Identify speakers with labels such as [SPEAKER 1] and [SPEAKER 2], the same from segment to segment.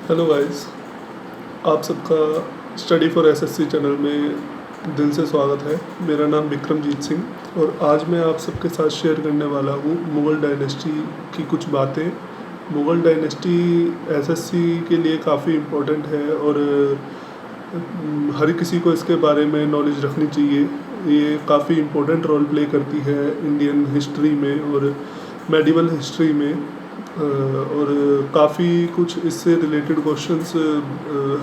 [SPEAKER 1] Hello guys, आप सबका study for SSC channel में दिल से स्वागत है। मेरा नाम विक्रमजीत सिंह और आज मैं आप सबके साथ शेयर करने वाला हूँ मुग़ल डायनेस्टी की कुछ बातें। मुग़ल डायनेस्टी एसएससी के लिए काफ़ी इम्पोर्टेंट है और हर किसी को इसके बारे में नॉलेज रखनी चाहिए। ये काफ़ी इम्पोर्टेंट रोल प्ले करती है इंडियन हिस्ट्री में और मेडिवल हिस्ट्री में। और काफ़ी कुछ इससे रिलेटेड क्वेश्चंस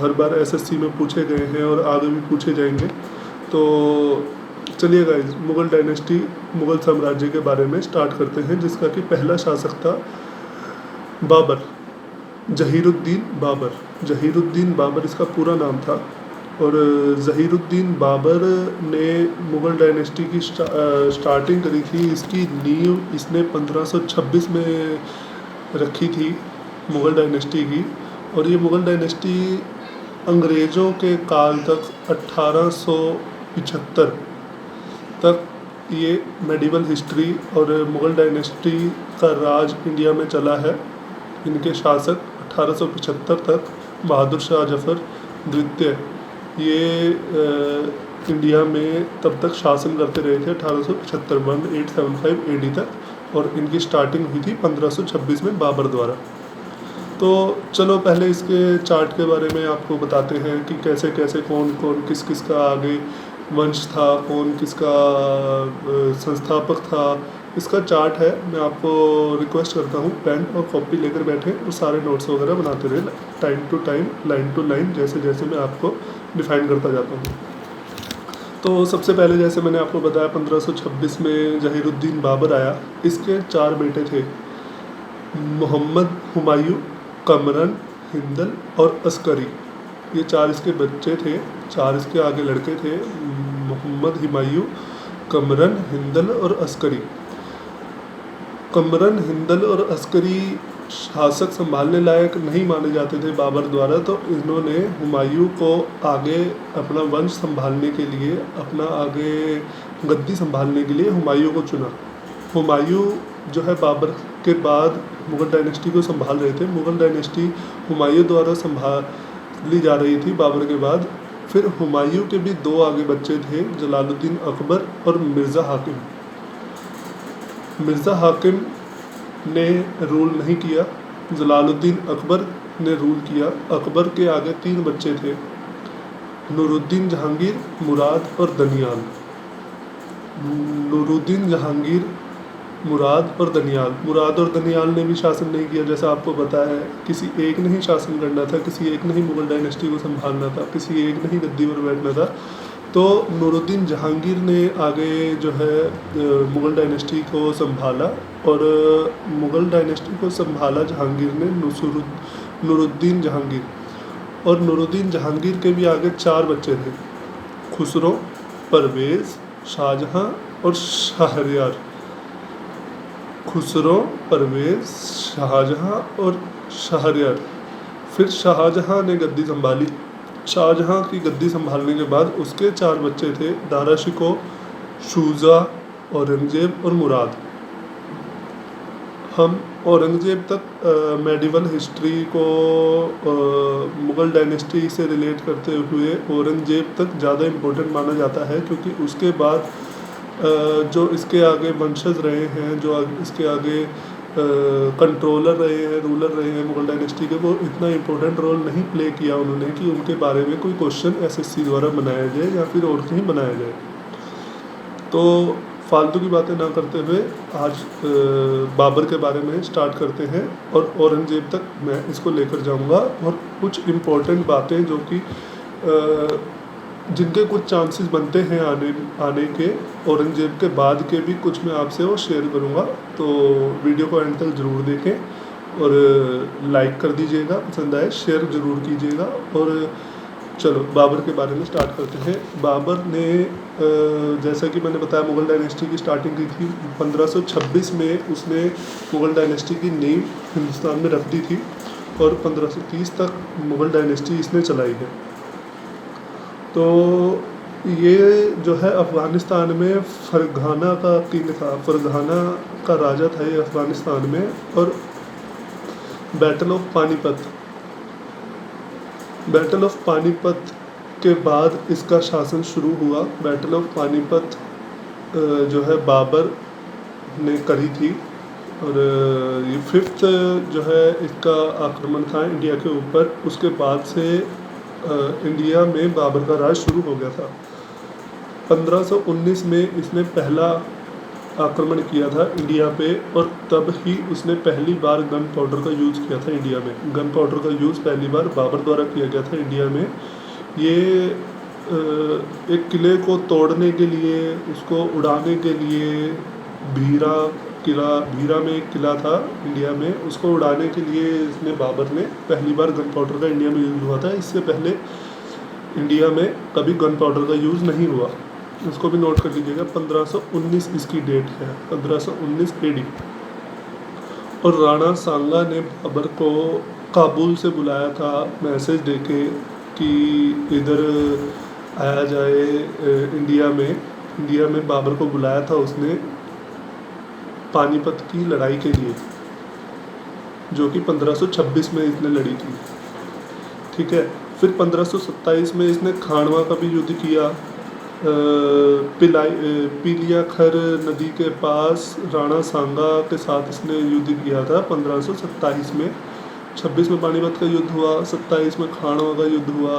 [SPEAKER 1] हर बार एसएससी में पूछे गए हैं और आगे भी पूछे जाएंगे। तो चलिए गाइस, मुग़ल डायनेस्टी, मुग़ल साम्राज्य के बारे में स्टार्ट करते हैं, जिसका कि पहला शासक था बाबर, जहीरुद्दीन बाबर। जहीरुद्दीन बाबर इसका पूरा नाम था और जहीरुद्दीन बाबर ने मुग़ल डायनेस्टी की स्टार्टिंग करी थी। इसकी नींव इसने 1526 में रखी थी मुग़ल डायनेस्टी की। और ये मुग़ल डायनेस्टी अंग्रेज़ों के काल तक 1875 तक ये मेडिवल हिस्ट्री और मुग़ल डायनेस्टी का राज इंडिया में चला है। इनके शासक 1875 तक बहादुर शाह जफ़र द्वितीय ये इंडिया में तब तक शासन करते रहे थे 1875 1875 एडी तक, और इनकी स्टार्टिंग हुई थी 1526 में बाबर द्वारा। तो चलो पहले इसके चार्ट के बारे में आपको बताते हैं कि कैसे कैसे कौन कौन किस किस का आगे वंश था, कौन किसका संस्थापक था। इसका चार्ट है। मैं आपको रिक्वेस्ट करता हूँ पेन और कॉपी लेकर बैठे और सारे नोट्स वगैरह बनाते रहे time to time, line to line, जैसे जैसे मैं आपको डिफाइन करता जाता हूँ। तो सबसे पहले जैसे मैंने आपको बताया 1526 में जहीरुद्दीन बाबर आया। इसके 4 बेटे थे, मोहम्मद हुमायूं, कमरन, हिंदल और अस्करी। ये 4 इसके बच्चे थे। 4 इसके आगे लड़के थे, मोहम्मद हुमायूं, कमरन, हिंदल और अस्करी। कमरन, हिंदल और अस्करी शासक संभालने लायक नहीं माने जाते थे बाबर द्वारा, तो इन्होंने हुमायूं को आगे अपना वंश संभालने के लिए, अपना आगे गद्दी संभालने के लिए हुमायूं को चुना। हुमायूं जो है बाबर के बाद मुग़ल डायनेस्टी को संभाल रहे थे। मुग़ल डायनेस्टी हुमायूं द्वारा संभाली जा रही थी बाबर के बाद। फिर हुमायूं के भी 2 आगे बच्चे थे, जलालुद्दीन अकबर और मिर्ज़ा हाकिम। मिर्ज़ा हाकिम ने रूल नहीं किया, जलालुद्दीन अकबर ने रूल किया। अकबर के आगे 3 बच्चे थे, नूरुद्दीन जहांगीर, मुराद और दनियाल। नूरुद्दीन जहांगीर, मुराद और दनियाल। मुराद और दनियाल ने भी शासन नहीं किया। जैसा आपको पता है, किसी एक ने ही शासन करना था, किसी एक ने ही मुग़ल डायनेस्टी को संभालना था, किसी एक ने ही गद्दी पर बैठना था। तो नूरुद्दीन जहांगीर ने आगे जो है मुग़ल डायनेस्टी को संभाला और मुग़ल डायनेस्टी को संभाला जहांगीर ने, नूरुद्दीन जहांगीर। और नूरुद्दीन जहांगीर के भी आगे 4 बच्चे थे, खुसरो, परवेज़, शाहजहाँ और शहरयार। खुसरो, परवेज़, शाहजहाँ और शहरयार। फिर शाहजहाँ ने गद्दी संभाली। शाहजहाँ की गद्दी संभालने के बाद उसके 4 बच्चे थे, दारा शिकोह, शुजा, औरंगज़ेब और मुराद। हम औरंगज़ेब तक मेडिवल हिस्ट्री को मुग़ल डायनेस्टी से रिलेट करते हुए औरंगज़ेब तक ज़्यादा इम्पोर्टेंट माना जाता है, क्योंकि उसके बाद जो इसके आगे वंशज रहे हैं, जो इसके आगे कंट्रोलर रहे हैं, रूलर रहे हैं मुग़ल डायनेस्टी के, वो इतना इम्पोर्टेंट रोल नहीं प्ले किया उन्होंने कि उनके बारे में कोई क्वेश्चन एसएससी द्वारा बनाया जाए या फिर और कहीं बनाया जाए। तो फालतू की बातें ना करते हुए आज बाबर के बारे में स्टार्ट करते हैं और औरंगज़ेब तक मैं इसको लेकर जाऊंगा। और कुछ इम्पोर्टेंट बातें जो कि जिनके कुछ चांसेस बनते हैं आने के, औरंगज़ेब के बाद के भी कुछ मैं आपसे वो शेयर करूँगा। तो वीडियो को एंड तक ज़रूर देखें और लाइक कर दीजिएगा, पसंद आए शेयर ज़रूर कीजिएगा। और चलो बाबर के बारे में स्टार्ट करते हैं। बाबर ने जैसा कि मैंने बताया मुग़ल डायनेस्टी की स्टार्टिंग की थी 1526 में। उसने मुग़ल डायनेस्टी की नींव हिंदुस्तान में रख दी थी और 1530 तक मुग़ल डायनेस्टी इसने चलाई है। तो ये जो है अफ़गानिस्तान में फ़रगाना का किंग था, फ़रगाना का राजा था ये अफ़गानिस्तान में। और battle of Panipat battle of Panipat के बाद इसका शासन शुरू हुआ। बैटल ऑफ पानीपत जो है बाबर ने करी थी और ये 5th जो है इसका आक्रमण था इंडिया के ऊपर। उसके बाद से इंडिया में बाबर का राज शुरू हो गया था। 1519 में इसने पहला आक्रमण किया था इंडिया पे और तब ही उसने पहली बार गन पाउडर का यूज़ किया था इंडिया में। गन पाउडर का यूज़ पहली बार बाबर द्वारा किया गया था इंडिया में। ये एक किले को तोड़ने के लिए, उसको उड़ाने के लिए भीरा में एक किला था इंडिया में, उसको उड़ाने के लिए इसने बाबर ने पहली बार गन पाउडर का इंडिया में यूज़ हुआ था। इससे पहले इंडिया में कभी गन पाउडर का यूज़ नहीं हुआ। इसको भी नोट कर लीजिएगा। 1519 इसकी डेट है, 1519 AD। और राणा सांगा ने बाबर को काबुल से बुलाया था मैसेज देके कि इधर आया जाए इंडिया में बाबर को बुलाया था उसने पानीपत की लड़ाई के लिए, जो कि 1526 में इसने लड़ी थी। ठीक है। फिर 1527 में इसने खानवा का भी युद्ध किया। पीलियाखर नदी के पास राणा सांगा के साथ इसने युद्ध किया था 1527 में। 26 में पानीपत का युद्ध हुआ, 27 में खानवा का युद्ध हुआ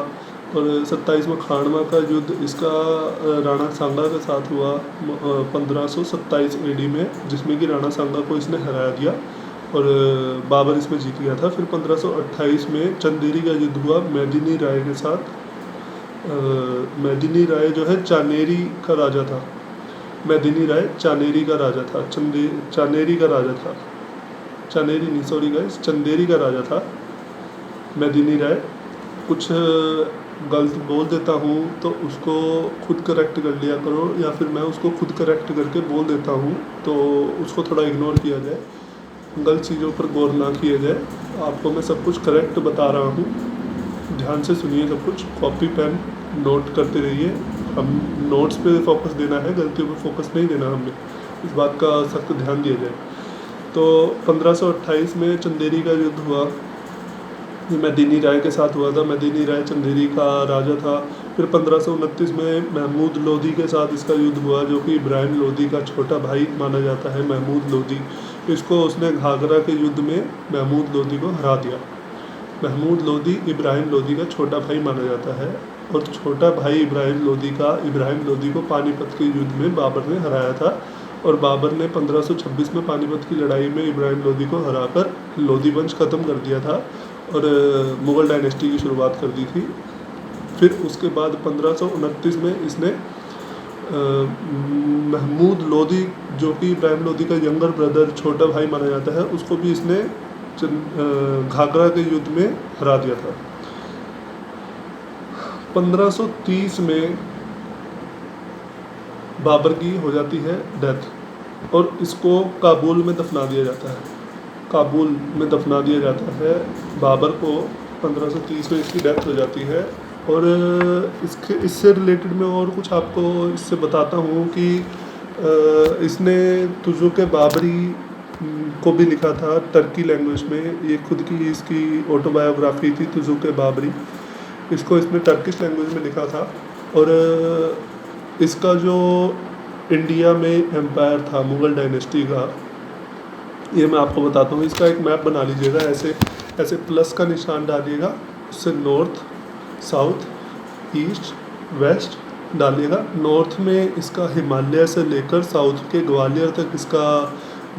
[SPEAKER 1] और 27 में खानवा का युद्ध इसका राणा सांगा के साथ हुआ 1527 AD में, जिसमें कि राणा सांगा को इसने हरा दिया और बाबर इसमें जीत गया था। फिर 1528 में चंदेरी का युद्ध हुआ मेदिनी राय के साथ। मेदिनी राय जो है चानेरी का राजा था। मेदिनी राय चानेरी का राजा था। चानेरी का राजा था, चानेरी नहीं, सॉरी गाइस, चंदेरी का राजा था मेदिनी राय। कुछ गलत बोल देता हूँ तो उसको खुद करेक्ट कर लिया करो, या फिर मैं उसको खुद करेक्ट करके बोल देता हूँ तो उसको थोड़ा इग्नोर किया जाए, गलत चीज़ों पर गौर ना किया जाए। आपको मैं सब कुछ करेक्ट बता रहा हूँ, ध्यान से सुनिए सब कुछ, कॉपी पेन नोट करते रहिए। हम नोट्स पे फोकस देना है, गलतियों पे फोकस नहीं देना हमने, इस बात का सख्त ध्यान दिया जाए। तो 1528 में चंदेरी का युद्ध हुआ, मेदिनी राय के साथ हुआ था। मेदिनी राय चंदेरी का राजा था। फिर 1529 में महमूद लोधी के साथ इसका युद्ध हुआ, जो कि इब्राहिम लोधी का छोटा भाई माना जाता है, महमूद लोधी। इसको उसने घाघरा के युद्ध में महमूद लोधी को हरा दिया। महमूद लोधी इब्राहिम लोधी का छोटा भाई माना जाता है और छोटा भाई इब्राहिम लोधी को पानीपत के युद्ध में बाबर ने हराया था और बाबर ने 1526 में पानीपत की लड़ाई में इब्राहिम लोधी को हराकर लोधी वंश ख़त्म कर दिया था और मुग़ल डायनेस्टी की शुरुआत कर दी थी। फिर उसके बाद 1529 में इसने महमूद लोधी, जो कि इब्राहिम लोधी का यंगर ब्रदर, छोटा भाई माना जाता है, उसको भी इसने घाघरा के युद्ध में हरा दिया था। 1530 में बाबर की हो जाती है डेथ और इसको काबुल में दफना दिया जाता है। काबुल में दफना दिया जाता है बाबर को। 1530 में इसकी डेथ हो जाती है। और इससे रिलेटेड मैं और कुछ आपको इससे बताता हूँ कि इसने तुजुक बाबरी को भी लिखा था टर्की लैंग्वेज में। ये खुद की इसकी ऑटोबायोग्राफी थी तुजुक बाबरी। इसको इसने टर्किश लैंग्वेज में लिखा था। और इसका जो इंडिया में एम्पायर था मुग़ल डायनेस्टी का, ये मैं आपको बताता हूँ। इसका एक मैप बना लीजिएगा, ऐसे प्लस का निशान डालिएगा, उससे नॉर्थ, साउथ, ईस्ट, वेस्ट डालिएगा। नॉर्थ में इसका हिमालय से लेकर साउथ के ग्वालियर तक इसका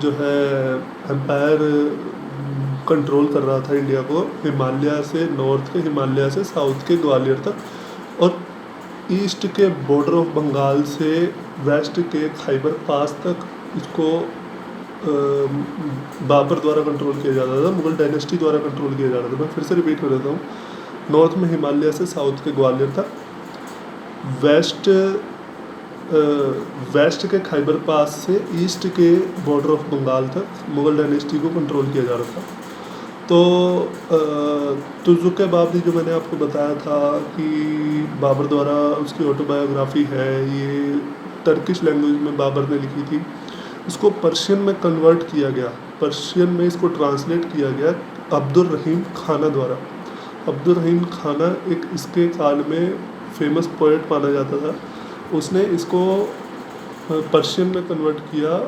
[SPEAKER 1] जो है एम्पायर कंट्रोल कर रहा था इंडिया को। हिमालय से, नॉर्थ के हिमालय से साउथ के ग्वालियर तक और ईस्ट के बॉर्डर ऑफ बंगाल से वेस्ट के खैबर पास तक इसको बाबर द्वारा कंट्रोल किया जाता था, मुग़ल डायनेस्टी द्वारा कंट्रोल किया जाता था। मैं फिर से रिपीट कर देता हूँ। नॉर्थ में हिमालय से साउथ के ग्वालियर तक, वेस्ट के खैबर पास से ईस्ट के बॉर्डर ऑफ बंगाल तक मुग़ल डायनेस्टी को कंट्रोल किया जा रहा था। तो तुजुक बाबरी जो मैंने आपको बताया था कि बाबर द्वारा उसकी ऑटोबायोग्राफी है, ये टर्किश लैंग्वेज में बाबर ने लिखी थी। इसको पर्शियन में कन्वर्ट किया गया, पर्शियन में इसको ट्रांसलेट किया गया अब्दुल रहीम खाना द्वारा। अब्दुल रहीम खाना एक इसके काल में फेमस पोएट माना जाता था। उसने इसको पर्शियन में कन्वर्ट किया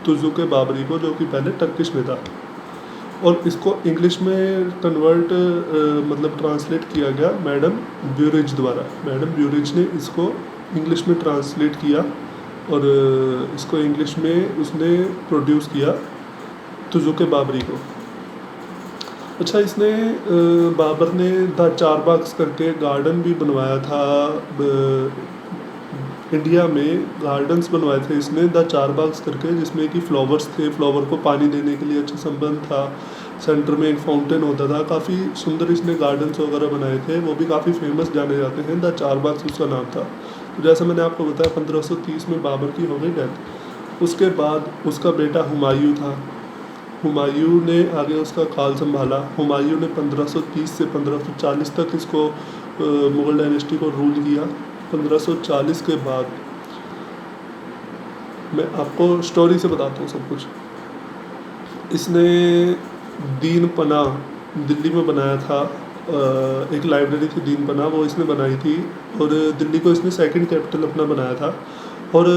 [SPEAKER 1] तुजुक बाबरी को, जो कि पहले टर्किश में था, और इसको इंग्लिश में कन्वर्ट मतलब ट्रांसलेट किया गया मैडम ब्यूरिज द्वारा। मैडम ब्यूरिज ने इसको इंग्लिश में ट्रांसलेट किया और इसको इंग्लिश में उसने प्रोड्यूस किया तुजुक बाबरी को। अच्छा, इसने बाबर ने द चारबाग्स करके गार्डन भी बनवाया था। इंडिया में गार्डन्स बनवाए थे इसने द चारबाग्स करके, जिसमें कि फ्लावर्स थे, फ्लावर को पानी देने के लिए अच्छा संबंध था, सेंटर में एक फाउंटेन होता था, काफ़ी सुंदर इसने गार्डन्स वगैरह बनाए थे, वो भी काफ़ी फेमस जाने जाते हैं। द चारबाग्स उसका नाम था। तो जैसा मैंने आपको बताया 1530 में बाबर की हो गई डेथ। उसके बाद उसका बेटा हुमायूं था। हुमायूं ने आगे उसका काल संभाला। हुमायूं ने 1530 से 1540 तक इसको मुग़ल डायनेस्टी को रूल किया। 1540 के बाद मैं आपको स्टोरी से बताता हूँ सब कुछ। इसने दीन पनाह दिल्ली में बनाया था, एक लाइब्रेरी थी दीन पनाह, वो इसने बनाई थी, और दिल्ली को इसने सेकंड कैपिटल अपना बनाया था। और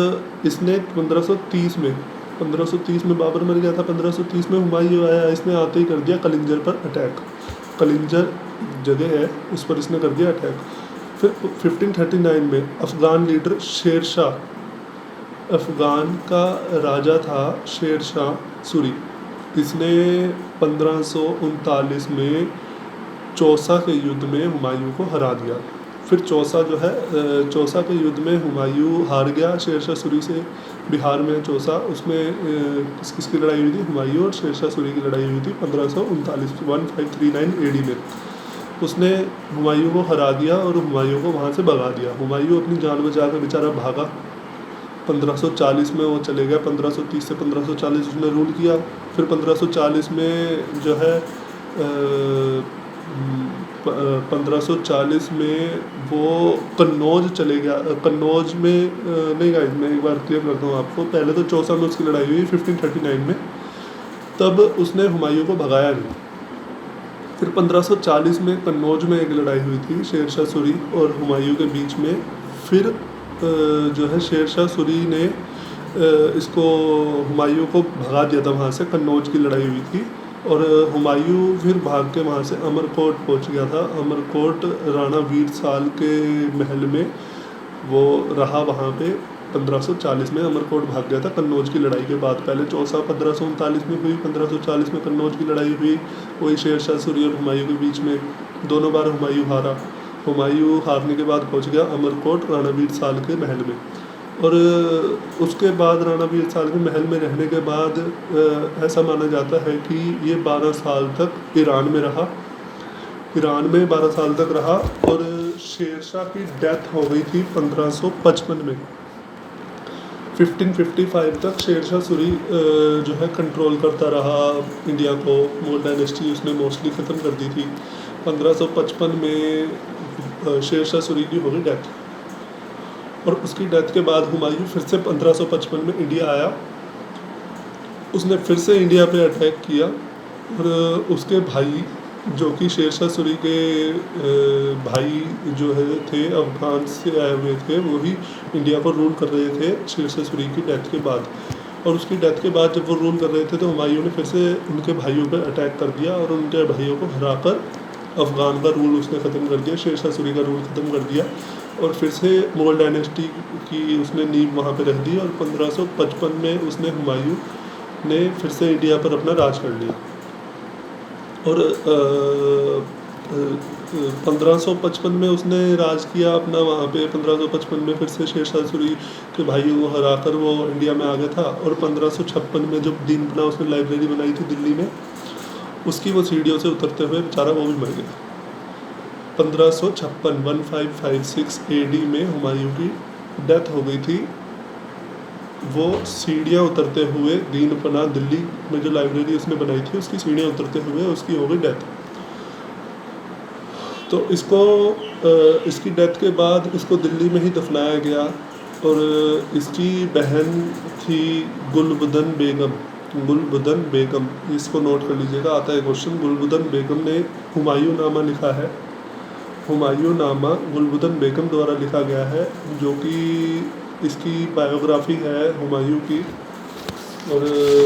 [SPEAKER 1] इसने 1530 में बाबर मर गया था। 1530 में हुमायूं आया, इसने आते ही कर दिया कलिंजर पर अटैक। कलिंजर जगह है, उस पर इसने कर दिया अटैक। फिर 1539 में अफ़गान लीडर शेर शाह, अफ़गान का राजा था शेर शाह सूरी, इसने 1539 में चौसा के युद्ध में हुमायूं को हरा दिया। फिर चौसा जो है, चौसा के युद्ध में हुमायूं हार गया शेर शाह सूरी से। बिहार में चौसा, उसमें किसकी लड़ाई हुई थी? हुमायूं और शेर शाह सूरी की लड़ाई हुई थी 1539 AD में। उसने हुमायूं को हरा दिया और हुमायूं को वहाँ से भगा दिया। हुमायूं अपनी जान बचा कर बेचारा भागा। 1540 में वो चले गया। 1530 से 1540 उसने रूल किया। फिर 1540 में जो है 1540 में वो कन्नौज चले गया। कन्नौज में नहीं गाइस, मैं एक बार क्लियर करता हूँ आपको। पहले तो चौसा में उसकी लड़ाई हुई 1539 में, तब उसने हुमायूं को भगाया नहीं। फिर 1540 में कन्नौज में एक लड़ाई हुई थी शेर शाह सूरी और हुमायूं के बीच में। फिर जो है शेर शाह सूरी ने इसको हुमायूं को भगा दिया था वहाँ से। कन्नौज की लड़ाई हुई थी और हुमायूं फिर भाग के वहाँ से अमरकोट पहुँच गया था। अमरकोट राणा वीर साल के महल में वो रहा वहाँ पे। 1540 में अमरकोट भाग गया था कन्नौज की लड़ाई के बाद। पहले चौसा 1539 में हुई, 1540 में कन्नौज की लड़ाई हुई, वही शेर शाह सूरी और हुमायूं के बीच में। दोनों बार हुमायूं हारा। हुमायूं हारने के बाद पहुंच गया अमरकोट राणा वीर साल के महल में। और उसके बाद राणा वीर साल के महल में रहने के बाद ऐसा माना जाता है कि ये 12 साल तक ईरान में रहा। ईरान में 12 साल तक रहा और शेर शाह की डेथ हो गई थी 1555 में। 1555 तक शेर शाह सूरी जो है कंट्रोल करता रहा इंडिया को। मुगल डायनेस्टी उसने मोस्टली ख़त्म कर दी थी। 1555 में शेर शाह सूरी की हो गई डेथ। और उसकी डेथ के बाद हुमायूं फिर से 1555 में इंडिया आया। उसने फिर से इंडिया पे अटैक किया और उसके भाई जो कि शेर शाह सूरी के भाई जो है थे अफगान से आए हुए थे, वो भी इंडिया को रूल कर रहे थे शेर शाह सूरी की डेथ के बाद। और उसकी डेथ के बाद जब वो रूल कर रहे थे तो हुमायूं ने फिर से उनके भाइयों पर अटैक कर दिया और उनके भाइयों को हराकर अफ़गान का रूल उसने ख़त्म कर दिया, शेर शाह सूरी का रूल ख़त्म कर दिया और फिर से मुग़ल डायनेस्टी की उसने नींव वहाँ पे रख दी। और 1555 में उसने हुमायूं ने फिर से इंडिया पर अपना राज कर लिया। और 1555 में उसने राज किया अपना वहाँ पे। 1555 में फिर से शेर शाह सूरी के भाइयों को हराकर वो इंडिया में आ गया था। और 1556 में जब दीन पनाह उसने लाइब्रेरी बनाई थी दिल्ली में, उसकी वो सीढ़ियों से उतरते हुए बेचारा वो भी मर गया। 1556 AD में हुमायूं की डेथ हो गई थी। वो सीढ़ियाँ उतरते हुए दीन पनाह दिल्ली में जो लाइब्रेरी उसने बनाई थी उसकी सीढ़ियाँ उतरते हुए उसकी हो गई डेथ। तो इसको इसकी डेथ के बाद इसको दिल्ली में ही दफनाया गया। और इसकी बहन थी गुलबदन बेगम, इसको नोट कर लीजिएगा, आता है क्वेश्चन। गुलबदन बेगम ने हुमायूं नामा लिखा है हुमायूं नामा गुलबदन बेगम द्वारा लिखा गया है, जो कि इसकी बायोग्राफी है हुमायूं की। और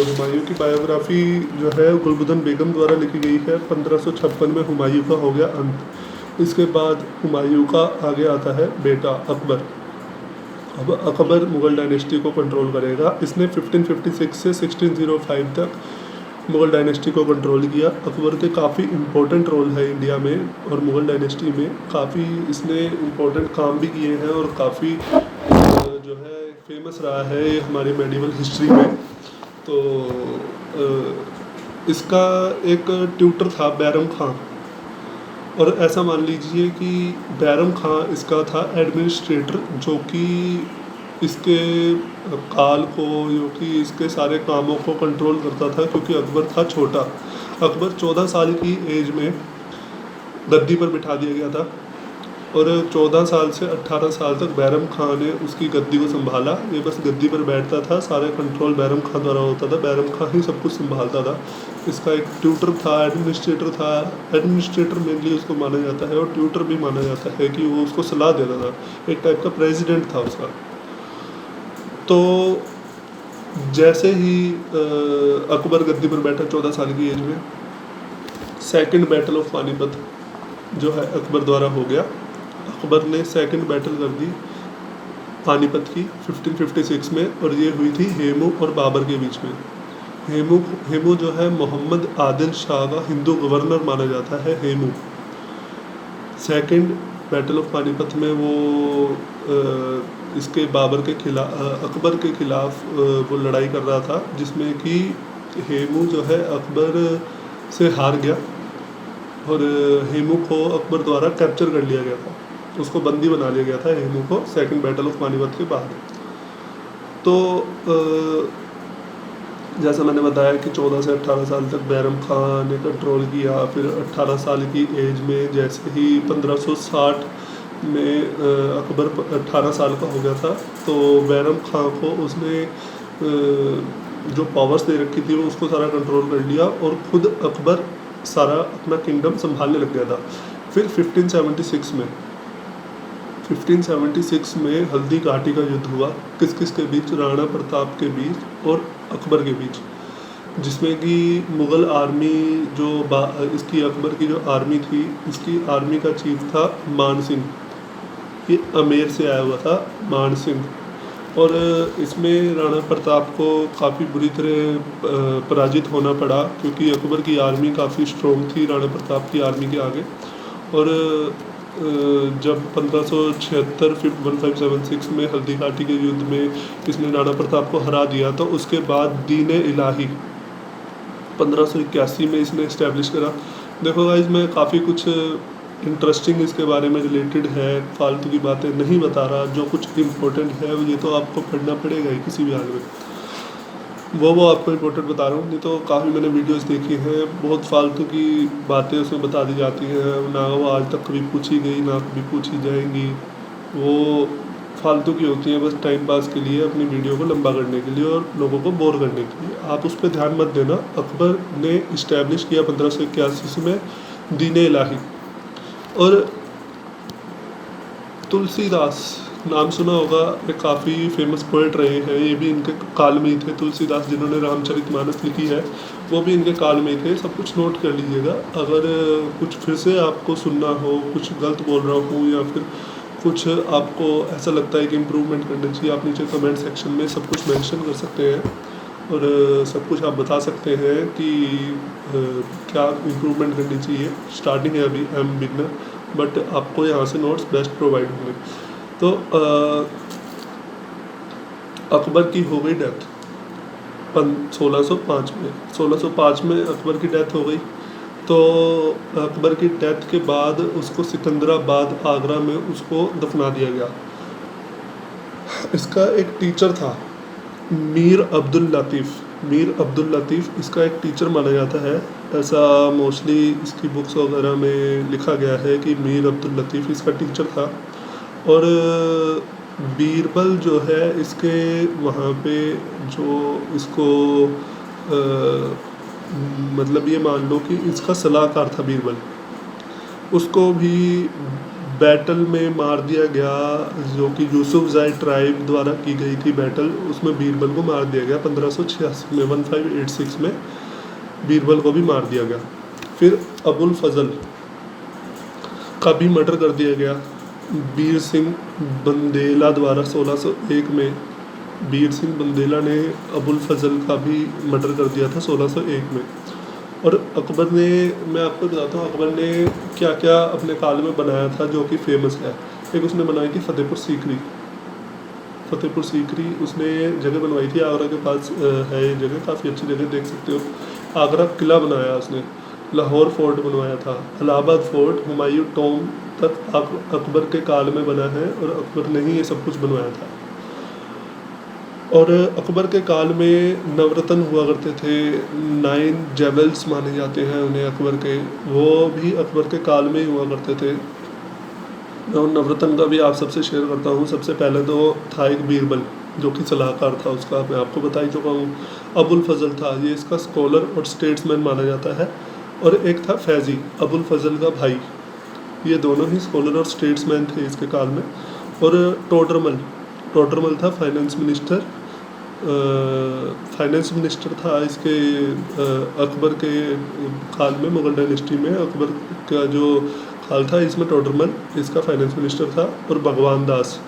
[SPEAKER 1] हुमायूं की बायोग्राफी जो है गुलबदन बेगम द्वारा लिखी गई है। 1556 में हुमायूं का हो गया अंत। इसके बाद हुमायूं का आगे आता है बेटा अकबर। अब अकबर मुग़ल डायनेस्टी को कंट्रोल करेगा। इसने 1556 से 1605 तक मुग़ल डायनेस्टी को कंट्रोल किया। अकबर के काफ़ी इम्पोर्टेंट रोल है इंडिया में और मुग़ल डायनेस्टी में। काफ़ी इसने इम्पोर्टेंट काम भी किए हैं और काफ़ी जो है फेमस रहा है ये हमारी मेडिवल हिस्ट्री में। तो इसका एक ट्यूटर था बैरम खां, और ऐसा मान लीजिए कि बैरम खां इसका था एडमिनिस्ट्रेटर, जो कि इसके काल को, जो कि इसके सारे कामों को कंट्रोल करता था, क्योंकि अकबर था छोटा। अकबर 14 साल की एज में गद्दी पर बिठा दिया गया था और 14 साल से 18 साल तक बैरम खां ने उसकी गद्दी को संभाला। ये बस गद्दी पर बैठता था, सारे कंट्रोल बैरम खां द्वारा होता था, बैरम खां ही सब कुछ संभालता था। इसका एक ट्यूटर था, एडमिनिस्ट्रेटर था। एडमिनिस्ट्रेटर मेनली उसको माना जाता है और ट्यूटर भी माना जाता है कि वो उसको सलाह देता था, एक टाइप का प्रेसिडेंट था उसका। तो जैसे ही अकबर गद्दी पर बैठा 14 साल की एज में, सेकंड बैटल ऑफ पानीपत जो है अकबर द्वारा हो गया। अकबर ने सेकंड बैटल कर दी पानीपत की 1556 में, और ये हुई थी हेमू और बाबर के बीच में। हेमू जो है मोहम्मद आदिल शाह का हिंदू गवर्नर माना जाता है Hemu. Second battle of Panipat में वो इसके अकबर के खिलाफ वो लड़ाई कर रहा था, जिसमें कि हेमू जो है अकबर से हार गया और हेमू को अकबर द्वारा कैप्चर कर लिया गया था। उसको बंदी बना लिया गया था हेमू को सेकंड बैटल ऑफ पानीपत के बाद। तो जैसा मैंने बताया कि 14 से 18 साल तक बैरम खां ने कंट्रोल किया। फिर 18 साल की एज में जैसे ही 1560 में अकबर 18 साल का हो गया था, तो बैरम खां को उसने जो पावर्स दे रखी थी वो उसको सारा कंट्रोल कर लिया और ख़ुद अकबर सारा अपना किंगडम संभालने लग गया था। फिर 1576 में हल्दी घाटी का युद्ध हुआ, किस किस के बीच, राणा प्रताप के बीच और अकबर के बीच, जिसमें कि मुग़ल आर्मी जो इसकी अकबर की जो आर्मी थी, इसकी आर्मी का चीफ था मान सिंह। ये अमेर से आया हुआ था मान सिंह, और इसमें राणा प्रताप को काफ़ी बुरी तरह पराजित होना पड़ा, क्योंकि अकबर की आर्मी काफ़ी स्ट्रॉन्ग थी राणा प्रताप की आर्मी के आगे। और जब 1576 में हल्दी घाटी के युद्ध में इसने राणा प्रताप को हरा दिया, तो उसके बाद दीन इलाही 1581 में इसने इस्टेब्लिश करा। देखो गाइस, मैं काफ़ी कुछ इंटरेस्टिंग इसके बारे में रिलेटेड है, फालतू की बातें नहीं बता रहा। जो कुछ इम्पोर्टेंट है ये तो आपको पढ़ना पड़ेगा ही किसी भी हाल में, वो आपको इम्पोर्टेंट बता रहा हूँ। नहीं तो काफ़ी मैंने वीडियोस देखी हैं, बहुत फालतू की बातें उसमें बता दी जाती हैं, ना वो आज तक कभी पूछी गई ना कभी पूछी जाएंगी। वो फालतू की होती हैं, बस टाइम पास के लिए, अपनी वीडियो को लंबा करने के लिए और लोगों को बोर करने के लिए। आप उस पर ध्यान मत देना। अकबर ने इस्टेब्लिश किया 1581 में दीन इलाही। और तुलसीदास नाम सुना होगा, ये काफ़ी फेमस पोइट रहे हैं, ये भी इनके काल में ही थे। तुलसीदास जिन्होंने रामचरितमानस लिखी है वो भी इनके काल में ही थे। सब कुछ नोट कर लीजिएगा। अगर कुछ फिर से आपको सुनना हो, कुछ गलत बोल रहा हूँ या फिर कुछ आपको ऐसा लगता है कि इम्प्रूवमेंट करना चाहिए, आप नीचे कमेंट सेक्शन में सब कुछ मेंशन कर सकते हैं और सब कुछ आप बता सकते हैं कि क्या इम्प्रूवमेंट करनी चाहिए। स्टार्टिंग है अभी, आई एम बिगनर, बट आपको यहाँ से नोट्स बेस्ट प्रोवाइड होंगे। तो अकबर की हो गई डेथ 1605 में अकबर की डेथ हो गई। तो अकबर की डेथ के बाद उसको सिकंदराबाद आगरा में उसको दफना दिया गया। इसका एक टीचर था मीर अब्दुल लतीफ़ इसका एक टीचर माना जाता है। ऐसा मोस्टली इसकी बुक्स वगैरह में लिखा गया है कि मीर अब्दुल लतीफ़ इसका टीचर था। और बीरबल जो है इसके वहाँ पे जो इसको मतलब ये मान लो कि इसका सलाहकार था बीरबल। उसको भी बैटल में मार दिया गया, जो कि यूसुफजाई ट्राइब द्वारा की गई थी बैटल, उसमें बीरबल को मार दिया गया 1586 में, 1586 में बीरबल को भी मार दिया गया। फिर अबुल फजल का भी मर्डर कर दिया गया बीर सिंह बंदेला द्वारा 1601 में। बीर सिंह बंदेला ने अबुल फजल का भी मर्डर कर दिया था 1601 में। और अकबर ने, मैं आपको बताता हूँ अकबर ने क्या क्या अपने काल में बनाया था जो कि फेमस है। एक उसने बनाई थी फतेहपुर सीकरी। फतेहपुर सीकरी उसने जगह बनवाई थी, आगरा के पास है ये जगह, काफ़ी अच्छी जगह, देख सकते हो। आगरा किला बनाया उसने, लाहौर फोर्ट बनवाया था, इलाहाबाद फोर्ट, हुमायूं टॉम तक अकबर के काल में बना है और अकबर ने ही ये सब कुछ बनवाया था। और अकबर के काल में नवरत्न हुआ करते थे, 9 जेवल्स माने जाते हैं उन्हें अकबर के, वो भी अकबर के काल में ही हुआ करते थे। और नवरत्न का भी आप सबसे शेयर करता हूँ। सबसे पहले तो था एक बीरबल जो कि सलाहकार था, उसका मैं आपको बता ही चुका हूँ। अबुल फजल था, ये इसका स्कॉलर और स्टेट्समैन माना जाता है। और एक था फैज़ी, अबुल फजल का भाई, ये दोनों ही स्कॉलर और स्टेट्समैन थे इसके काल में। और टोडरमल था फाइनेंस मिनिस्टर, था इसके अकबर के काल में, मुगल डायनेस्टी में अकबर का जो काल था इसमें टोडरमल इसका फाइनेंस मिनिस्टर था। और भगवान दास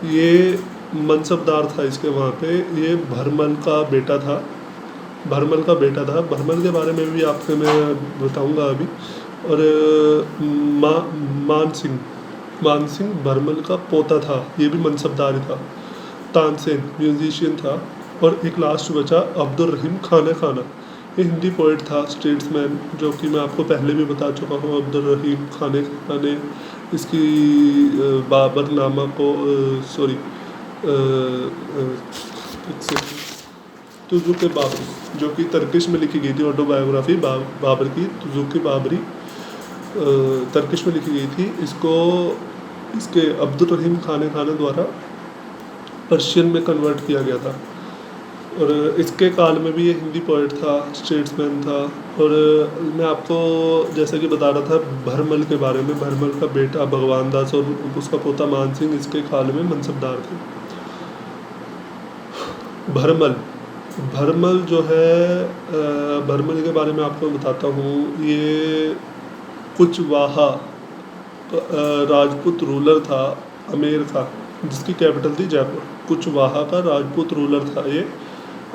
[SPEAKER 1] ये मनसबदार था इसके वहाँ पे, ये भरमल का बेटा था। भरमल के बारे में भी आपको मैं बताऊंगा अभी। और मान सिंह भरमल का पोता था, ये भी मनसबदार था। तानसेन म्यूजिशियन था। और एक लास्ट बचा अब्दुल रहीम खाना, ये हिंदी पोइट था, स्टेट्समैन, जो कि मैं आपको पहले भी बता चुका हूँ। अब्दुल रहीम खान ने इसकी बाबर नामा को तुज़ुक बाबरी, जो कि तर्किश में लिखी गई थी, ऑटोबायोग्राफी बाबर की, तुज़ुक बाबरी तर्किश में लिखी गई थी। इसके अब्दुल रहीम खान द्वारा पर्शियन में कन्वर्ट किया गया था। और इसके काल में भी ये हिंदी पोइट था, स्टेट्समैन था। और मैं आपको जैसे कि बता रहा था भरमल के बारे में, भरमल का बेटा भगवान दास और उसका पोता मान सिंह इसके काल में मनसबदार थे। भरमल जो है, भरमल के बारे में आपको बताता हूँ। ये कुचवाहा राजपूत रूलर था अमेर का, जिसकी कैपिटल थी जयपुर। कुचवाहा का राजपूत रूलर था ये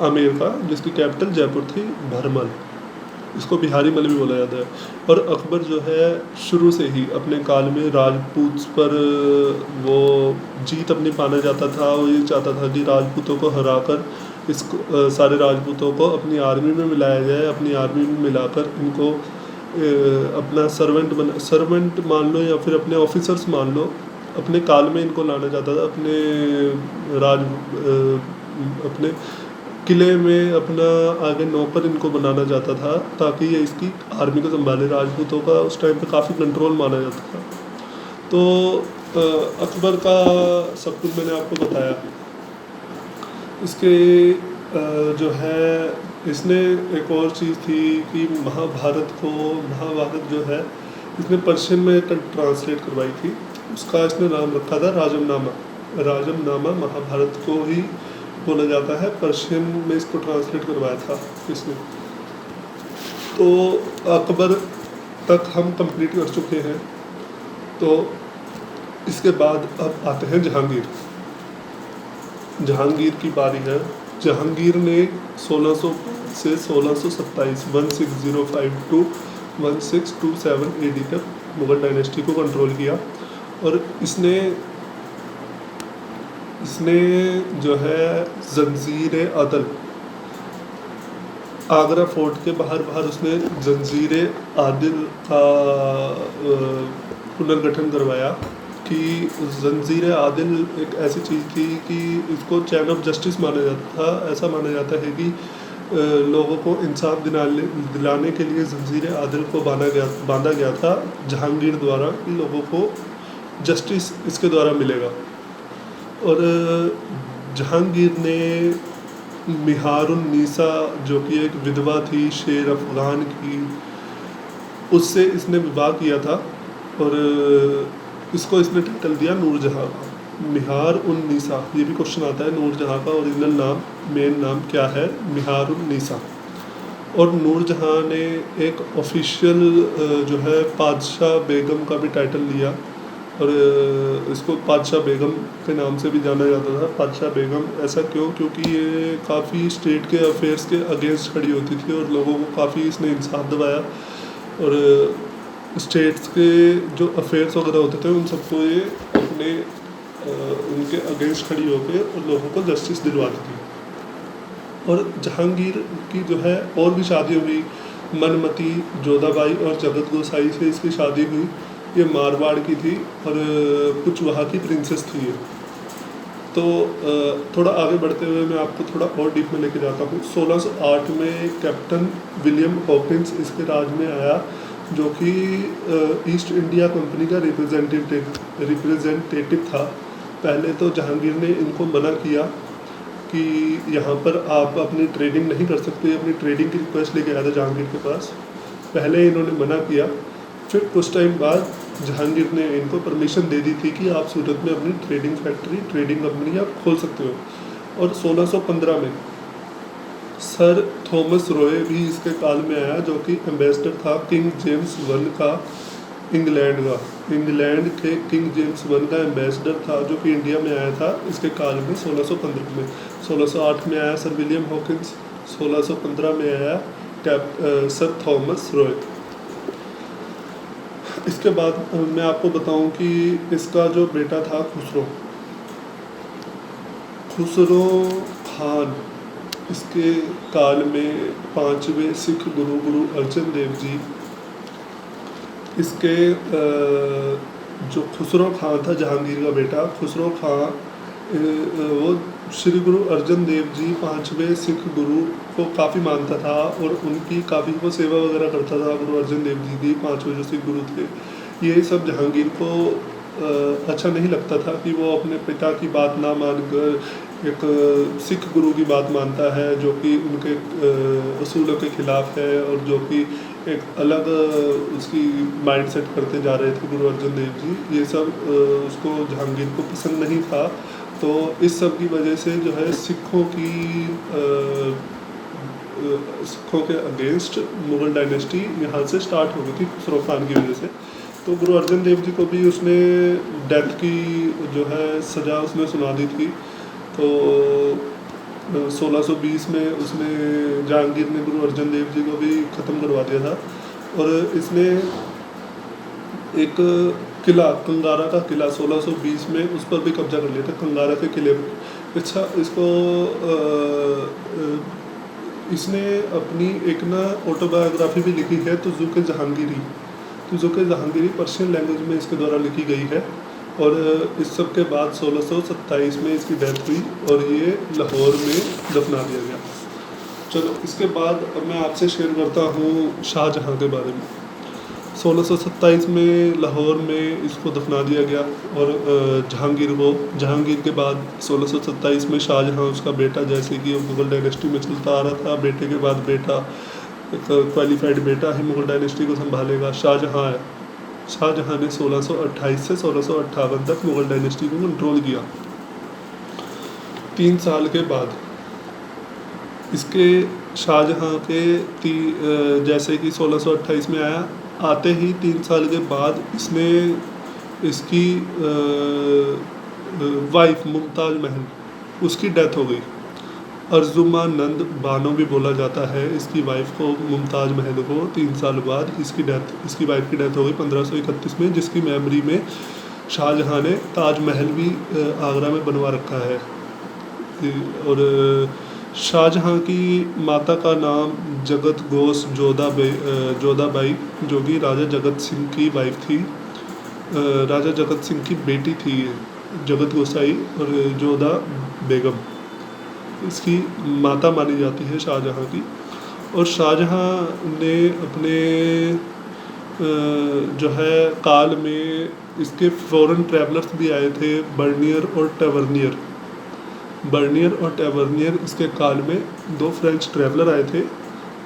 [SPEAKER 1] आमेर का, जिसकी कैपिटल जयपुर थी। भरमल, इसको बिहारी मल भी बोला जाता है। और अकबर जो है शुरू से ही अपने काल में राजपूत पर वो जीत अपनी पाना चाहता था। वो ये चाहता था कि राजपूतों को हराकर इसको सारे राजपूतों को अपनी आर्मी में मिलाया जाए, अपनी आर्मी में मिलाकर इनको अपना सर्वेंट मान लो या फिर अपने ऑफिसर्स मान लो, अपने काल में इनको लाना चाहता था। अपने किले में अपना आगे नौकर इनको बनाना चाहता था, ताकि ये इसकी आर्मी को संभाले। राजपूतों का उस टाइम पे काफ़ी कंट्रोल माना जाता था। तो अकबर का सब कुछ मैंने आपको बताया। इसके जो है, इसने एक और चीज़ थी कि महाभारत जो है इसने पर्शियन में ट्रांसलेट करवाई थी। उसका इसने नाम रखा था राजमनामा। महाभारत को ही बोला जाता है, पर्शियन में इसको ट्रांसलेट करवाया था इसने। तो अकबर तक हम कंप्लीट कर चुके हैं। तो इसके बाद अब आते हैं जहांगीर की बारी है। जहांगीर ने 1600 से 1627 1605 टू 1627 AD तक मुगल डायनेस्टी को कंट्रोल किया। और इसने जो है जंजीर अदल, आगरा फोर्ट के बाहर उसने जंजीर आदिल का पुनर्गठन करवाया। कि जंजीर आदिल एक ऐसी चीज़ थी कि इसको चैन ऑफ जस्टिस माना जाता था। ऐसा माना जाता है कि लोगों को इंसाफ दिलाने के लिए जंजीर आदिल को बांधा गया था जहांगीर द्वारा, कि लोगों को जस्टिस इसके द्वारा मिलेगा। और जहांगीर ने मिहारुन्निसा, जो कि एक विधवा थी शेर अफगान की, उससे इसने विवाह किया था। और इसको इसने टाइटल दिया नूरजहाँ का। मिहार उन नीसा, ये भी क्वेश्चन आता है, नूरजहाँ का ओरिजिनल नाम, मेन नाम क्या है? मिहार उन नीसा। और नूरजहाँ ने एक ऑफिशियल जो है पादशाह बेगम का भी टाइटल लिया, और इसको पादशाह बेगम के नाम से भी जाना जाता था। पादशाह बेगम ऐसा क्यों? क्योंकि ये काफ़ी स्टेट के अफेयर्स के अगेंस्ट खड़ी होती थी और लोगों को काफ़ी इसने इंसाफ दिलाया, और स्टेट्स के जो अफेयर्स वगैरह होते थे उन सबको ये अपने उनके अगेंस्ट खड़ी होकर और लोगों को जस्टिस दिलवाती थी। और जहांगीर की जो है और भी शादी हुई, मनमती, जोधाबाई और जगत गोसाई से इसकी शादी हुई। ये मारवाड़ की थी और कुछ वहाँ की प्रिंसेस थी ये। तो थोड़ा आगे बढ़ते हुए मैं आपको थोड़ा और डीप में लेके जाता हूँ। 1608 में कैप्टन विलियम हॉकिंस इसके राज में आया, जो कि ईस्ट इंडिया कंपनी का रिप्रेजेंटेटिव था। पहले तो जहांगीर ने इनको मना किया कि यहाँ पर आप अपनी ट्रेडिंग नहीं कर सकते। अपनी ट्रेडिंग की रिक्वेस्ट लेके आया था जहांगीर के पास। पहले इन्होंने मना किया, फिर कुछ टाइम बाद जहांगीर ने इनको परमिशन दे दी थी कि आप सूरत में अपनी ट्रेडिंग फैक्ट्री, ट्रेडिंग कंपनी आप खोल सकते हो। और 1615 में सर थॉमस रॉय भी इसके काल में आया, जो कि एम्बेसडर था किंग जेम्स वन का, इंग्लैंड का। इंग्लैंड के किंग जेम्स वन का एम्बेसडर था, जो कि इंडिया में आया था इसके काल में 1615 में। 1608 में आया सर विलियम हॉकिंस, 1615 में आया सर थॉमस रॉय। इसके बाद मैं आपको बताऊं कि इसका जो बेटा था खुसरो खान, इसके काल में 5वें सिख गुरु अर्जन देव जी, इसके जो खुसरो खान था जहांगीर का बेटा, खुसरो खान वो श्री गुरु अर्जन देव जी 5वें सिख गुरु को काफ़ी मानता था और उनकी काफ़ी वो सेवा वगैरह करता था। गुरु अर्जन देव जी की 5वें जो सिख गुरु थे, ये सब जहांगीर को अच्छा नहीं लगता था कि वो अपने पिता की बात ना मानकर एक सिख गुरु की बात मानता है, जो कि उनके असूलों के ख़िलाफ़ है और जो कि एक अलग उसकी माइंड सेट करते जा रहे थे गुरु अर्जन देव जी। ये सब उसको जहांगीर को पसंद नहीं था। तो इस सब की वजह से जो है सिखों के अगेंस्ट मुग़ल डायनेस्टी यहाँ से स्टार्ट हो गई थी खुसरो खान की वजह से। तो गुरु अर्जन देव जी को भी उसने डेथ की जो है सज़ा उसने सुना दी थी। तो 1620 में उसने जहांगीर ने गुरु अर्जन देव जी को भी ख़त्म करवा दिया था। और इसने एक किला, कंगारा का किला 1620 में उस पर भी कब्जा कर लिया था, कंगारा के किले पर। अच्छा, इसने अपनी एक ना ऑटोबायोग्राफी भी लिखी है, तुज़ुक-ए जहांगीरी। तुज़ुक-ए जहांगीरी पर्शियन लैंग्वेज में इसके द्वारा लिखी गई है। और इस सब के बाद 1627 में इसकी डेथ हुई और ये लाहौर में दफना दिया गया। चलो, इसके बाद अब मैं आपसे शेयर करता हूँ शाहजहाँ के बारे में। 1627 में लाहौर में इसको दफना दिया गया और जहांगीर के बाद 1627 में शाहजहाँ उसका बेटा, जैसे कि मुग़ल डायनेस्टी में चलता आ रहा था, बेटे के बाद बेटा, एक क्वालिफाइड बेटा ही मुग़ल डायनेस्टी को संभालेगा, शाहजहाँ है। शाहजहाँ ने 1628 से 1658 तक मुग़ल डायनेस्टी को कंट्रोल किया। 3 साल के बाद इसके शाहजहाँ के जैसे कि 1628 में आया, आते ही 3 साल के बाद इसने इसकी वाइफ मुमताज़ महल, उसकी डेथ हो गई। अर्जुमानंद बानो भी बोला जाता है इसकी वाइफ को, मुमताज़ महल को। 3 साल बाद इसकी वाइफ की डेथ हो गई 1531 में, जिसकी मेमोरी में शाहजहाँ ने ताजमहल भी आगरा में बनवा रखा है। और शाहजहाँ की माता का नाम जगत गोस जोधाबाई, जो कि राजा जगत सिंह की वाइफ थी। राजा जगत सिंह की बेटी थी जगत गोसाई, और जोधा बेगम इसकी माता मानी जाती है शाहजहाँ की। और शाहजहाँ ने अपने जो है काल में इसके फॉरेन ट्रैवलर्स भी आए थे, बर्नियर और टैवर्नियर इसके काल में 2 फ्रेंच ट्रैवलर आए थे।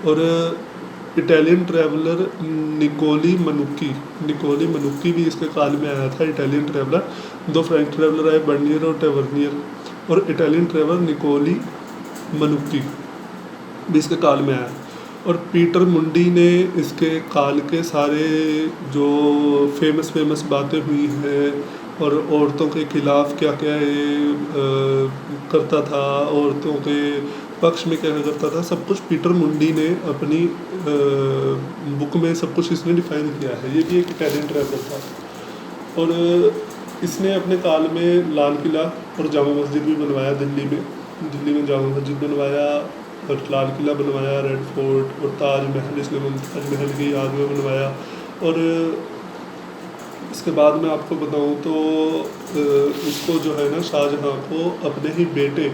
[SPEAKER 1] और इटालियन ट्रैवलर निकोली मनुक्की भी इसके काल में आया था। इटालियन ट्रैवलर, दो फ्रेंच ट्रैवलर आए, बर्नियर और टेवर्नियर, और इटालियन ट्रैवलर निकोली मनुक्की भी इसके काल में आया। और पीटर मुंडी ने इसके काल के सारे जो फेमस बातें हुई हैं और औरतों के खिलाफ़ क्या क्या ये करता था, औरतों के पक्ष में क्या क्या करता था, सब कुछ पीटर मुंडी ने अपनी बुक में सब कुछ इसने डिफाइन किया है। ये भी एक इटालियन ट्रैवलर था। और इसने अपने काल में लाल किला और जामा मस्जिद भी बनवाया। दिल्ली में जामा मस्जिद बनवाया और लाल किला बनवाया, रेड फोर्ट, और ताजमहल इसने ताजमहल की याद में बनवाया। और इसके बाद मैं आपको बताऊं तो इसको जो है ना, शाहजहाँ को अपने ही बेटे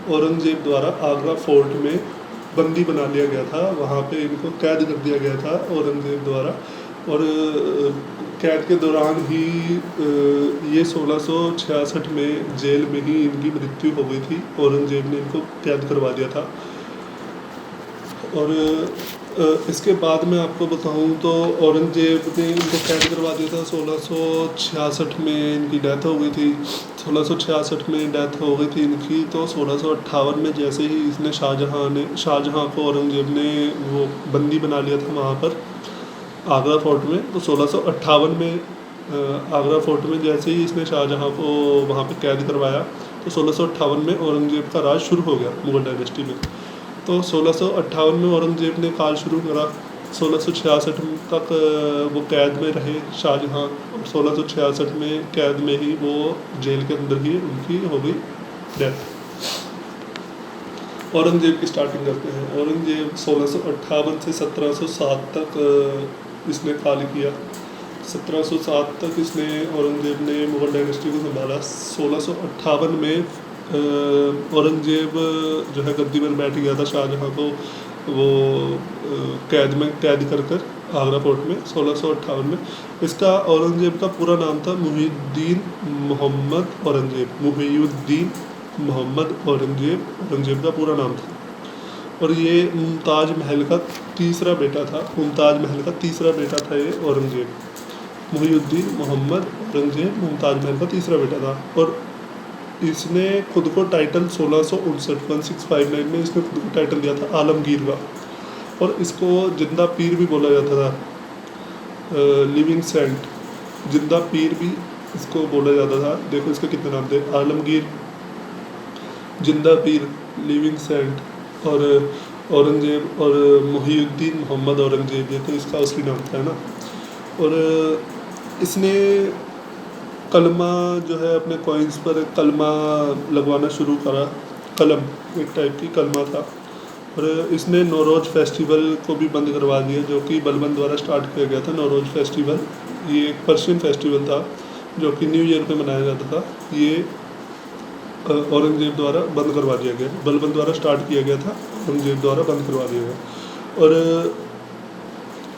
[SPEAKER 1] औरंगजेब द्वारा आगरा फोर्ट में बंदी बना लिया गया था। वहाँ पे इनको कैद कर दिया गया था औरंगजेब द्वारा। और कैद के दौरान ही ये 1666 में जेल में ही इनकी मृत्यु हो गई थी। औरंगजेब ने इनको कैद करवा दिया था। और इसके बाद मैं आपको बताऊं तो औरंगजेब ने इनको कैद करवा दिया था। 1666 में इनकी डेथ हो गई थी। 1666 में डेथ हो गई थी इनकी। तो 1658 में जैसे ही इसने शाहजहाँ को औरंगजेब ने वो बंदी बना लिया था वहाँ पर आगरा फोर्ट में। तो 1658 में आगरा फोर्ट में जैसे ही इसने शाहजहाँ को वहाँ पे कैद करवाया तो 1658 में औरंगजेब का राज शुरू हो गया मुगल डायनेस्टी में। तो 1658 में औरंगजेब ने काल शुरू करा। 1666 तक वो कैद में रहे शाहजहाँ, और 1666 में कैद में ही वो जेल के अंदर ही उनकी हो गई डेथ। औरंगजेब की स्टार्टिंग करते हैं। औरंगजेब 1658 से 1707 तक इसने काल किया। 1707 तक इसने औरंगजेब ने मुगल डायनेस्टी को संभाला। 1658 में औरंगजेब जो है गद्दी पर बैठ गया था शाहजहाँ को वो कैद कर आगरा फोर्ट में 1658 में। इसका औरंगजेब का पूरा नाम था मुहीउद्दीन मोहम्मद औरंगजेब। मुहीउद्दीन मोहम्मद औरंगजेब का पूरा नाम था। और ये मुमताज़ महल का तीसरा बेटा था ये औरंगजेब। मुहीउद्दीन मोहम्मद औरंगजेब मुमताज़ महल का तीसरा बेटा था। और इसने खुद को टाइटल 1659 में इसने खुद को टाइटल दिया था आलमगीर का। और इसको जिंदा पीर भी बोला जाता था। लिविंग सेंट, जिंदा पीर भी इसको बोला जाता था। देखो इसके कितने नाम थे, आलमगीर, जिंदा पीर, लिविंग सेंट और औरंगजेब और मुहीउद्दीन मोहम्मद औरंगजेब। ये तो इसका असली नाम था ना। और इसने कलमा जो है अपने कॉइन्स पर कलमा लगवाना शुरू करा। कलम एक टाइप की कलमा था। और इसने नौरोज़ फेस्टिवल को भी बंद करवा दिया, जो कि बलबन द्वारा स्टार्ट किया गया था। नौरोज़ फेस्टिवल ये एक पर्शियन फेस्टिवल था जो कि न्यू ईयर पे मनाया जाता था। ये औरंगजेब द्वारा बंद करवा दिया गया, बलबन द्वारा स्टार्ट किया गया था, औरंगजेब द्वारा बंद करवा दिया गया। और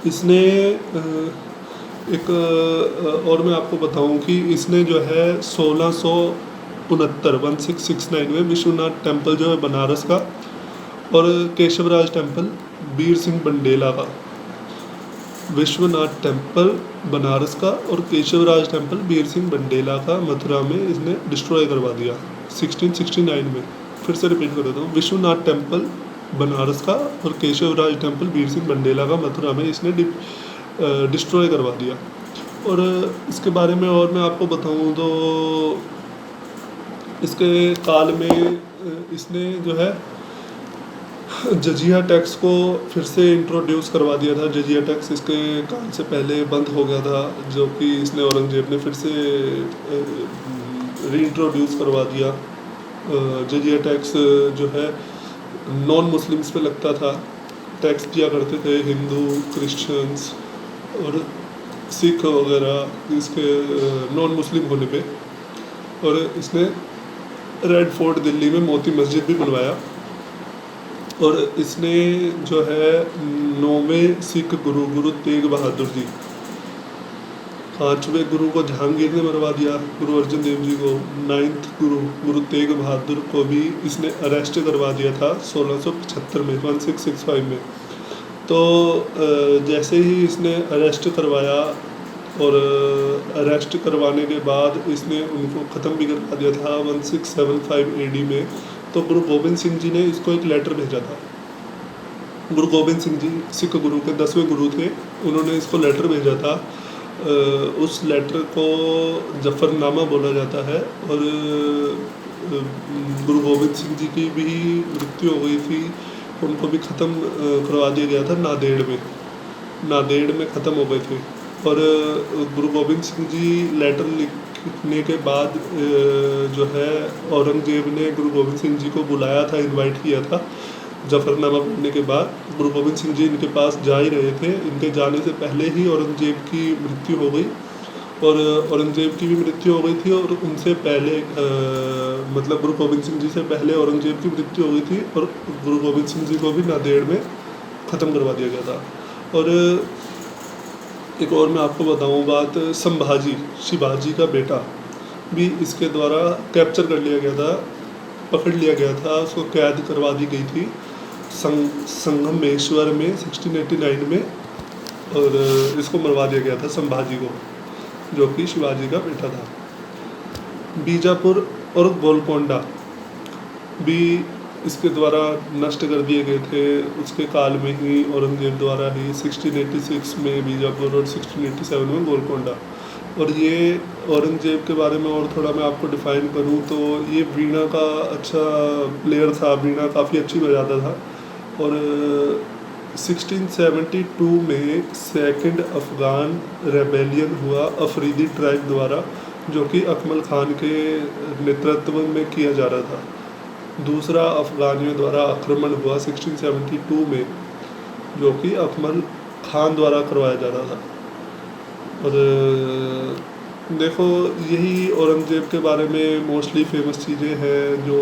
[SPEAKER 1] इसने एक और मैं आपको बताऊं कि इसने जो है 1669 में विश्वनाथ टेम्पल जो है बनारस का और केशवराज टेम्पल वीर सिंह बंडेला का, विश्वनाथ टेम्पल बनारस का और केशवराज टेम्पल वीर सिंह बंडेला का मथुरा में इसने डिस्ट्रॉय करवा दिया 1669 में। फिर से रिपीट कर देता हूँ, विश्वनाथ टेम्पल बनारस का और केशवराज टेम्पल वीर सिंह बंडेला का मथुरा में इसने डिस्ट्रॉय करवा दिया। और इसके बारे में और मैं आपको बताऊँ तो इसके काल में इसने जो है जजिया टैक्स को फिर से इंट्रोड्यूस करवा दिया था। जजिया टैक्स इसके काल से पहले बंद हो गया था, जो कि इसने औरंगजेब ने फिर से रीइंट्रोड्यूस करवा दिया। जजिया टैक्स जो है नॉन मुस्लिम्स पे लगता था, टैक्स दिया करते थे हिंदू, क्रिश्चियंस और सिख वगैरह इसके नॉन मुस्लिम होने पे। और इसने रेड फोर्ट दिल्ली में मोती मस्जिद भी बनवाया। और इसने जो है 9वें सिख गुरु तेग बहादुर जी, 5वें गुरु को जहांगीर ने मरवा दिया, गुरु अर्जन देव जी को। 9th गुरु तेग बहादुर को भी इसने अरेस्ट करवा दिया था 1675 में, 1665 में। तो जैसे ही इसने अरेस्ट करवाया और अरेस्ट करवाने के बाद इसने उनको ख़त्म भी करवा दिया था 1675 AD में। तो गुरु गोबिंद सिंह जी ने इसको एक लेटर भेजा था। गुरु गोबिंद सिंह जी सिख गुरु के 10वें गुरु थे, उन्होंने इसको लेटर भेजा था। उस लेटर को जफरनामा बोला जाता है। और गुरु गोबिंद सिंह जी की भी मृत्यु हो गई थी, उनको भी ख़त्म करवा दिया गया था नांदेड़ में ख़त्म हो गए थे। और गुरु गोबिंद सिंह जी लेटर लिखने के बाद जो है औरंगजेब ने गुरु गोबिंद सिंह जी को बुलाया था, इनवाइट किया था। जफरनामा पढ़ने के बाद गुरु गोबिंद सिंह जी इनके पास जा ही रहे थे, इनके जाने से पहले ही औरंगजेब की मृत्यु हो गई। और औरंगजेब की भी मृत्यु हो गई थी और उनसे पहले मतलब गुरु गोबिंद सिंह जी से पहले औरंगजेब की मृत्यु हो गई थी और गुरु गोबिंद सिंह जी को भी नांदेड़ में ख़त्म करवा दिया गया था। और एक और मैं आपको बताऊं बात, संभाजी शिवाजी का बेटा भी इसके द्वारा कैप्चर कर लिया गया था, पकड़ लिया गया था, उसको कैद करवा दी गई थी संगमेश्वर में 1689 में। और इसको मरवा दिया गया था संभाजी को, जो कि शिवाजी का बेटा था। बीजापुर और गोलकोंडा भी इसके द्वारा नष्ट कर दिए गए थे उसके काल में ही, औरंगजेब द्वारा ही 1686 में बीजापुर और 1687 में गोलकोंडा। और ये औरंगजेब के बारे में और थोड़ा मैं आपको डिफ़ाइन करूँ तो ये वीणा का अच्छा प्लेयर था, वीणा काफ़ी अच्छी बजाता था। और 1672 में सेकंड अफ़गान रेबेलियन हुआ अफरीदी ट्राइब द्वारा, जो कि अकमल खान के नेतृत्व में किया जा रहा था। दूसरा अफ़गानियों द्वारा आक्रमण हुआ 1672 में, जो कि अकमल खान द्वारा करवाया जा रहा था। और देखो यही औरंगजेब के बारे में मोस्टली फेमस चीज़ें हैं जो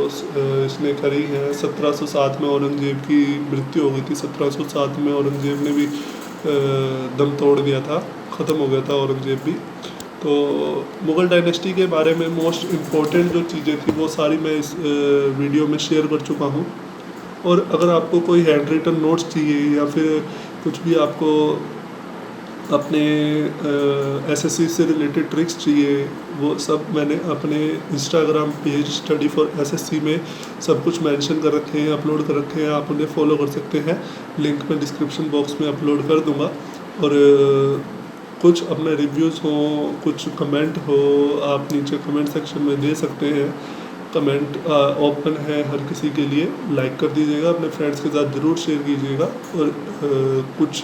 [SPEAKER 1] इसने करी हैं। 1707 में औरंगजेब की मृत्यु हो गई थी। 1707 में औरंगजेब ने भी दम तोड़ दिया था, ख़त्म हो गया था औरंगजेब भी। तो मुग़ल डायनेस्टी के बारे में मोस्ट इम्पोर्टेंट जो चीज़ें थी वो सारी मैं इस वीडियो में शेयर कर चुका हूँ। और अगर आपको कोई हैंड रिटन नोट्स चाहिए या फिर कुछ भी आपको अपने एसएससी से रिलेटेड ट्रिक्स चाहिए, वो सब मैंने अपने Instagram page study for SSC में सब कुछ मेंशन कर रखे हैं, अपलोड कर रखे हैं। आप उन्हें फॉलो कर सकते हैं, लिंक मैं डिस्क्रिप्शन बॉक्स में अपलोड कर दूंगा। और कुछ अपने रिव्यूज़ हो, कुछ कमेंट हो, आप नीचे कमेंट सेक्शन में दे सकते हैं। कमेंट ओपन है हर किसी के लिए, लाइक कर दीजिएगा, अपने फ्रेंड्स के साथ ज़रूर शेयर कीजिएगा। और कुछ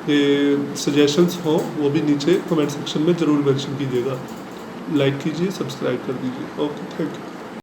[SPEAKER 1] सजेशंस हो वो भी नीचे कमेंट सेक्शन में ज़रूर मेंशन कीजिएगा। लाइक कीजिए, सब्सक्राइब कर दीजिए। Okay, thank you.